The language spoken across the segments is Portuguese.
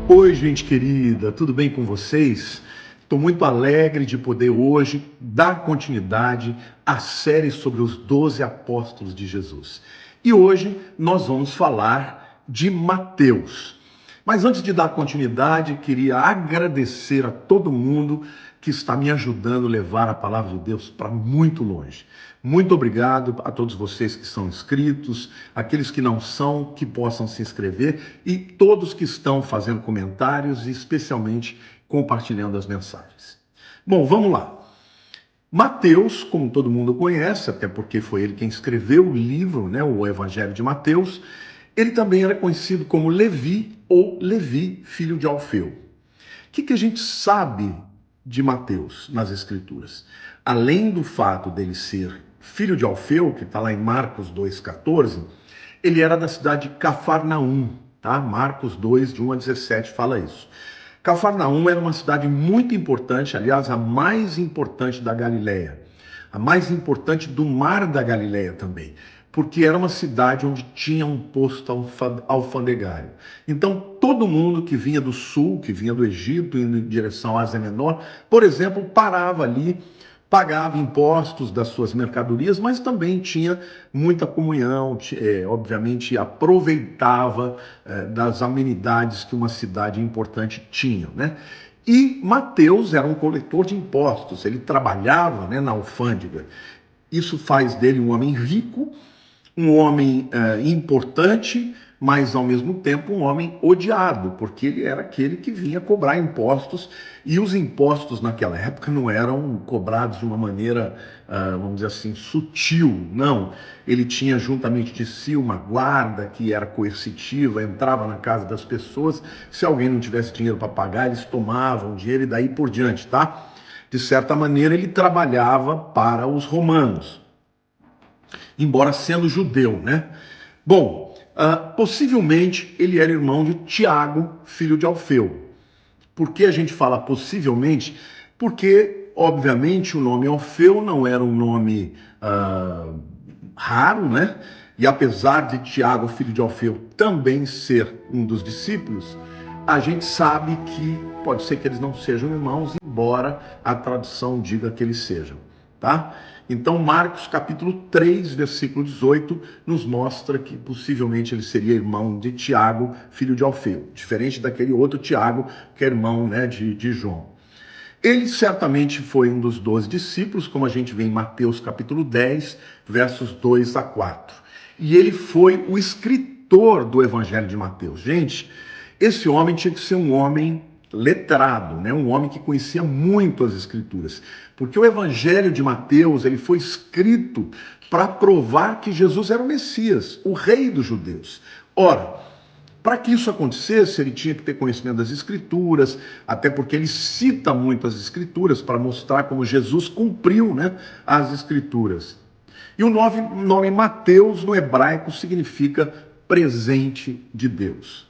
Oi, gente querida, tudo bem com vocês? Estou muito alegre de poder hoje dar continuidade à série sobre os 12 apóstolos de Jesus. E hoje nós vamos falar de Mateus. Mas antes de dar continuidade, queria agradecer a todo mundo que está me ajudando a levar a palavra de Deus para muito longe. Muito obrigado a todos vocês que são inscritos, aqueles que não são, que possam se inscrever, e todos que estão fazendo comentários e especialmente compartilhando as mensagens. Bom, vamos lá. Mateus, como todo mundo conhece, até porque foi ele quem escreveu o livro, né, o Evangelho de Mateus, ele também era conhecido como Levi ou Levi, filho de Alfeu. O que a gente sabe de Mateus nas Escrituras? Além do fato dele ser filho de Alfeu, que está lá em Marcos 2,14, ele era da cidade de Cafarnaum, tá? Marcos 2, de 1 a 17, fala isso. Cafarnaum era uma cidade muito importante, aliás, a mais importante da Galileia, a mais importante do Mar da Galileia também, porque era uma cidade onde tinha um posto alfandegário. Então, todo mundo que vinha do sul, que vinha do Egito, indo em direção à Ásia Menor, por exemplo, parava ali, pagava impostos das suas mercadorias, mas também tinha muita comunhão, obviamente aproveitava das amenidades que uma cidade importante tinha, né? E Mateus era um coletor de impostos, ele trabalhava, né, na alfândega. Isso faz dele um homem rico, um homem importante, mas ao mesmo tempo um homem odiado, porque ele era aquele que vinha cobrar impostos, e os impostos naquela época não eram cobrados de uma maneira, vamos dizer assim, sutil, não. Ele tinha juntamente de si uma guarda que era coercitiva, entrava na casa das pessoas, se alguém não tivesse dinheiro para pagar, eles tomavam dinheiro e daí por diante, tá? De certa maneira, ele trabalhava para os romanos, embora sendo judeu, né? Bom, possivelmente ele era irmão de Tiago, filho de Alfeu. Por que a gente fala possivelmente? Porque, obviamente, o nome Alfeu não era um nome raro, né? E apesar de Tiago, filho de Alfeu, também ser um dos discípulos, a gente sabe que pode ser que eles não sejam irmãos, embora a tradução diga que eles sejam, tá? Então, Marcos capítulo 3, versículo 18, nos mostra que possivelmente ele seria irmão de Tiago, filho de Alfeu, diferente daquele outro Tiago, que é irmão, né, de João. Ele certamente foi um dos 12 discípulos, como a gente vê em Mateus capítulo 10, versos 2 a 4. E ele foi o escritor do Evangelho de Mateus. Gente, esse homem tinha que ser um homem letrado, né? Um homem que conhecia muito as Escrituras, porque o Evangelho de Mateus ele foi escrito para provar que Jesus era o Messias, o Rei dos Judeus. Ora, para que isso acontecesse, ele tinha que ter conhecimento das Escrituras, até porque ele cita muito as Escrituras para mostrar como Jesus cumpriu, né, as Escrituras. E o nome Mateus no hebraico significa presente de Deus.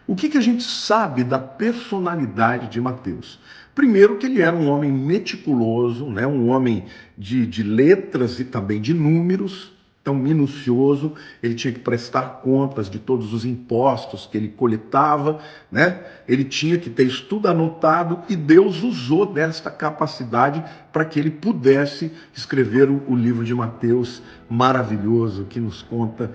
O que a gente sabe da personalidade de Mateus? Primeiro que ele era um homem meticuloso, né? Um homem de letras e também de números, tão minucioso, ele tinha que prestar contas de todos os impostos que ele coletava, né? Ele tinha que ter isso tudo anotado, e Deus usou desta capacidade para que ele pudesse escrever o livro de Mateus maravilhoso, que nos conta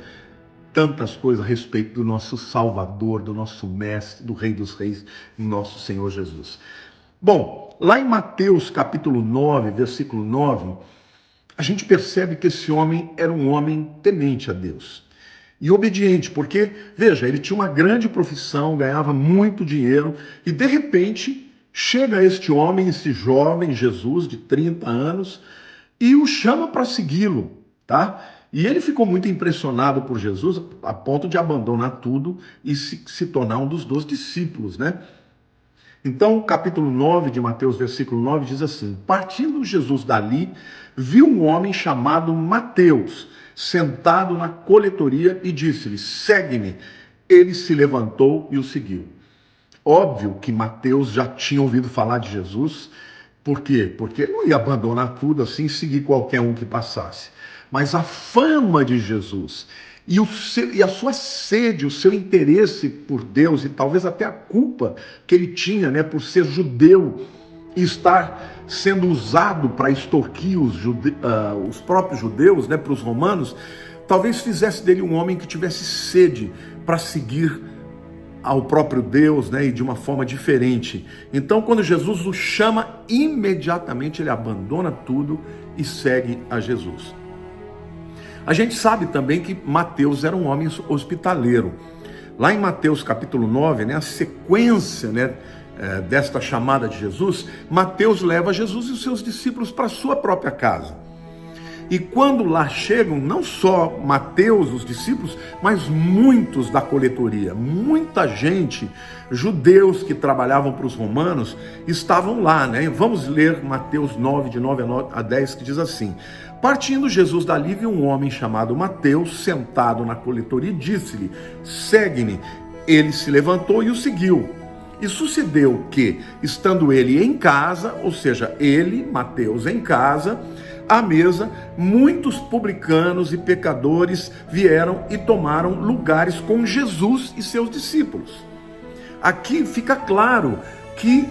tantas coisas a respeito do nosso Salvador, do nosso Mestre, do Rei dos Reis, nosso Senhor Jesus. Bom, lá em Mateus capítulo 9, versículo 9, a gente percebe que esse homem era um homem temente a Deus e obediente, porque, veja, ele tinha uma grande profissão, ganhava muito dinheiro, e de repente chega este homem, esse jovem Jesus de 30 anos, e o chama para segui-lo, tá? E ele ficou muito impressionado por Jesus, a ponto de abandonar tudo e se tornar um dos 12 discípulos, né? Então, capítulo 9 de Mateus, versículo 9, diz assim: partindo Jesus dali, viu um homem chamado Mateus, sentado na coletoria, e disse-lhe: segue-me. Ele se levantou e o seguiu. Óbvio que Mateus já tinha ouvido falar de Jesus, Por quê? Porque ele não ia abandonar tudo assim e seguir qualquer um que passasse. Mas a fama de Jesus e a sua sede, o seu interesse por Deus e talvez até a culpa que ele tinha, né, por ser judeu e estar sendo usado para extorquir os próprios judeus, né, para os romanos, talvez fizesse dele um homem que tivesse sede para seguir ao próprio Deus, né, e de uma forma diferente. Então, quando Jesus o chama, imediatamente ele abandona tudo e segue a Jesus. A gente sabe também que Mateus era um homem hospitaleiro. Lá em Mateus capítulo 9, né, a sequência, né, desta chamada de Jesus, Mateus leva Jesus e os seus discípulos para a sua própria casa. E quando lá chegam, não só Mateus, os discípulos, mas muitos da coletoria, muita gente, judeus que trabalhavam para os romanos, estavam lá, né? Vamos ler Mateus 9, de 9 a 10, que diz assim: partindo Jesus dali, viu um homem chamado Mateus, sentado na coletoria, e disse-lhe: segue-me. Ele se levantou e o seguiu. E sucedeu que, estando ele em casa, ou seja, ele, Mateus, em casa, à mesa, muitos publicanos e pecadores vieram e tomaram lugares com Jesus e seus discípulos. Aqui fica claro que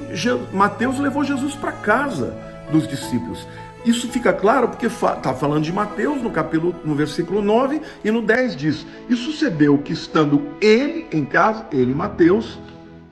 Mateus levou Jesus para casa dos discípulos. Isso fica claro porque está falando de Mateus no versículo 9 e no 10 diz: e sucedeu que, estando ele em casa, ele, Mateus,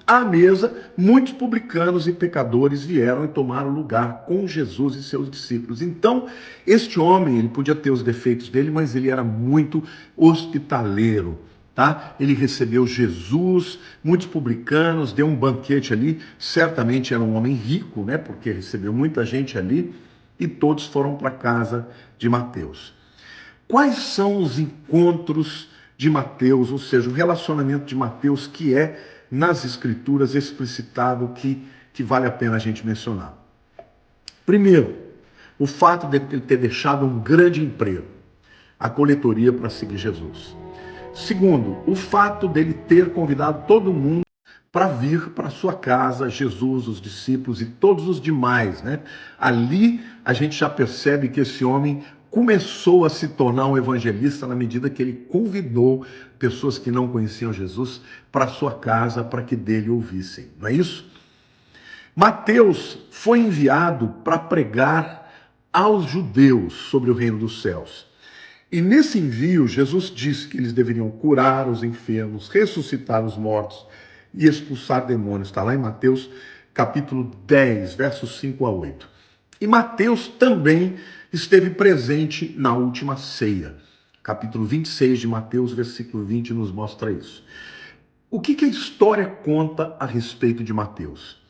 à mesa, muitos publicanos e pecadores vieram e tomaram lugar com Jesus e seus discípulos. Então, este homem, ele podia ter os defeitos dele, mas ele era muito hospitaleiro, tá? Ele recebeu Jesus, muitos publicanos, deu um banquete ali, certamente era um homem rico, né? Porque recebeu muita gente ali, e todos foram para a casa de Mateus. Quais são os encontros de Mateus, ou seja, o relacionamento de Mateus que é nas escrituras explicitado que vale a pena a gente mencionar? Primeiro, o fato de ele ter deixado um grande emprego, a coletoria, para seguir Jesus. Segundo, o fato dele ter convidado todo mundo para vir para sua casa, Jesus, os discípulos e todos os demais, né? Ali a gente já percebe que esse homem começou a se tornar um evangelista na medida que ele convidou pessoas que não conheciam Jesus para sua casa para que dele ouvissem, não é isso? Mateus foi enviado para pregar aos judeus sobre o reino dos céus. E nesse envio, Jesus disse que eles deveriam curar os enfermos, ressuscitar os mortos e expulsar demônios. Está lá em Mateus capítulo 10, versos 5 a 8. E Mateus também esteve presente na última ceia. Capítulo 26 de Mateus, versículo 20, nos mostra isso. O que a história conta a respeito de Mateus?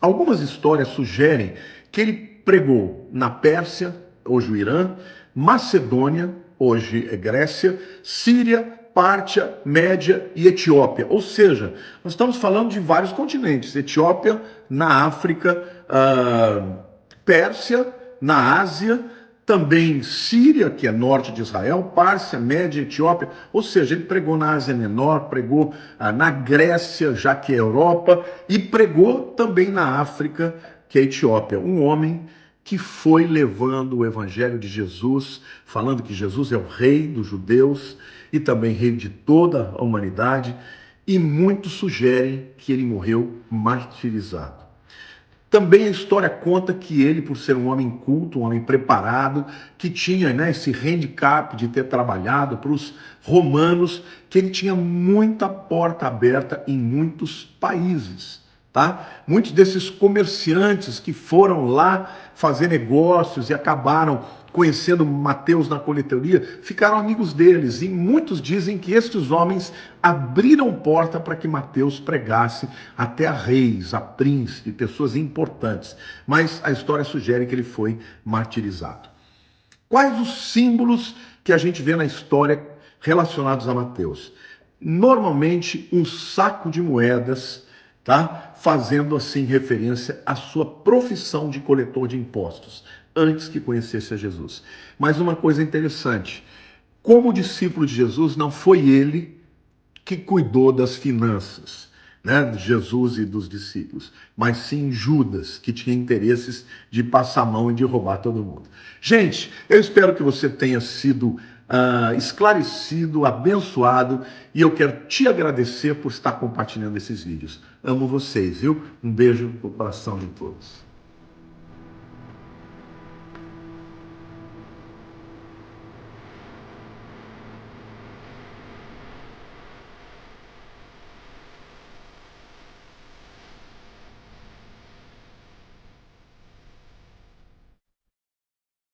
Algumas histórias sugerem que ele pregou na Pérsia, hoje o Irã, Macedônia, hoje é Grécia, Síria, Pártia, Média e Etiópia. Ou seja, nós estamos falando de vários continentes. Etiópia, na África, Pérsia, na Ásia, também Síria, que é norte de Israel, Pársia, Média, Etiópia. Ou seja, ele pregou na Ásia Menor, pregou na Grécia, já que é Europa, e pregou também na África, que é Etiópia. Um homem que foi levando o evangelho de Jesus, falando que Jesus é o rei dos judeus e também rei de toda a humanidade, e muitos sugerem que ele morreu martirizado. Também a história conta que ele, por ser um homem culto, um homem preparado, que tinha, né, esse handicap de ter trabalhado para os romanos, que ele tinha muita porta aberta em muitos países. Tá? Muitos desses comerciantes que foram lá fazer negócios e acabaram conhecendo Mateus na coletoria, ficaram amigos deles, e muitos dizem que estes homens abriram porta para que Mateus pregasse até a reis, a príncipes, pessoas importantes, mas a história sugere que ele foi martirizado. Quais os símbolos que a gente vê na história relacionados a Mateus? Normalmente um saco de moedas, tá? Fazendo assim referência à sua profissão de coletor de impostos, antes que conhecesse a Jesus. Mas uma coisa interessante, como discípulo de Jesus, não foi ele que cuidou das finanças. né, de Jesus e dos discípulos, mas sim Judas, que tinha interesses de passar a mão e de roubar todo mundo. Gente, eu espero que você tenha sido esclarecido, abençoado, e eu quero te agradecer por estar compartilhando esses vídeos. Amo vocês, viu? Um beijo no coração de todos.